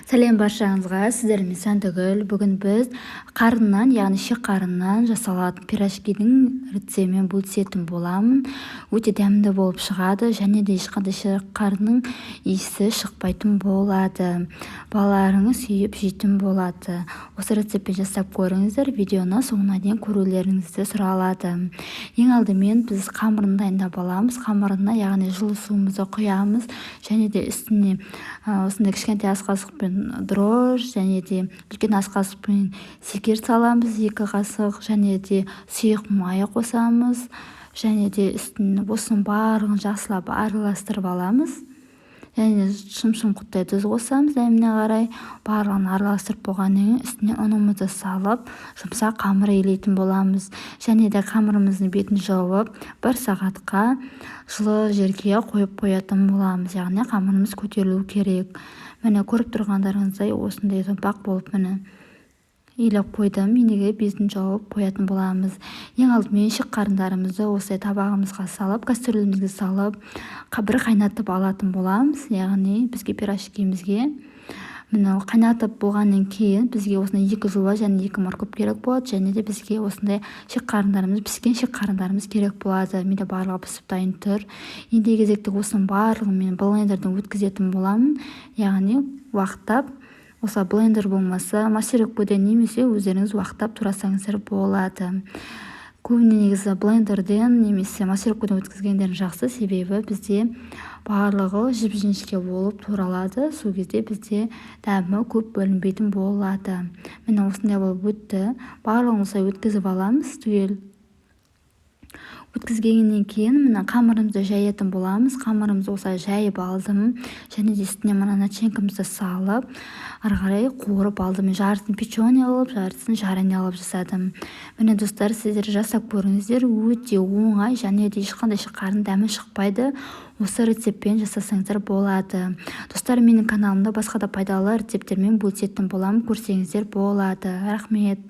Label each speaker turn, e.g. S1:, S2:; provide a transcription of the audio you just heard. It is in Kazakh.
S1: Сәлем баршаңызға, сіздермен Сәндігүл. Бүгін біз қарыннан, яғни шек қарыннан жасалатын пирожкидің рецептімен бөлісетін боламын. Өте дәмді болып шығады, және де ешқандай шек қарынның иісі шықпайтын болады. Балаларыңыз сүйіп жейтін болады. Осы рецептпен жасап көріңіздер, видеоны соңына дейін көрулеріңізді сұралады. Ең алдымен біз қамырын дайындап аламыз. Қамырына, яғни жылы суымызды құямыз, және де үстіне осындай кішкентай ас қасықпен дрожж, және де үлкен ас қасықпен секер саламыз, 2 қасық, және де сұйық май қосамыз, және де үстіне осының барлығын жақсылап араластырып аламыз. Және шым-шым құттай тұз қосамыз, дәміне қарай. Барлығын араластырып болғаннан кейін үстіне ұнымызды салып, жұмсақ қамыр илейтін боламыз. Және де қамырымыздың бетін жауып, 1 сағатқа жылы жерге қойып қоятын боламыз. Яғни қамырымыз көтерілу керек. Міне көріп тұрғандарыңыздай осындай томпақ болып илеп қойдым. Енеге бетін жауып қоятын боламыз. Ең алдымен шек қарындарымызды осылай табағымызға салып, кастрөлімізге салып, бір қайнатып алатын боламыз. Яғни бізге пирожкимізге міне қайнатып болғаннан кейін бізге осындай 2 жуа және 2 морков керек болады, және де бізге осындай шек қарындарымыз, піскен шек қарындарымыз керек болады. Менде барлығы пісіп дайын тұр. Енді кезекте осының барлығын мен блендерден өткізетін боламын. Яғни уақыттап, осы блендер болмаса, массировкадан немесе өздеріңіз уақыттап турасаңыздар болады. Көбіне негізі блендерден немесе массировкадан өткізгендерін жақсы, себебі бізде барлығы жіп-жіңішке болып туралады. Сол кезде бізде дәмі көп бөлінбейтін болады. Міне осындай болып өтті. Барлығын осылай өткізіп аламыз түгел. Өткізгеннен кейін мына қамырымызды жаятын боламыз. Қамырымызды осылай жайып алдым, және де үстіне мына начинкамызды салып, ары қарай қуырып алдым. Жартысын печеный алып, жартысын жареный алып жасадым. Міне достар, сіздер жасап көріңіздер, өте оңай, және де ешқандай шек қарын дәмі шықпайды. Осы рецептпен жасасаңыздар болады. Достар, менің каналымда басқа да пайдалы рецепттермен бөлісетін боламын, көрсеңіздер болады. Рахмет.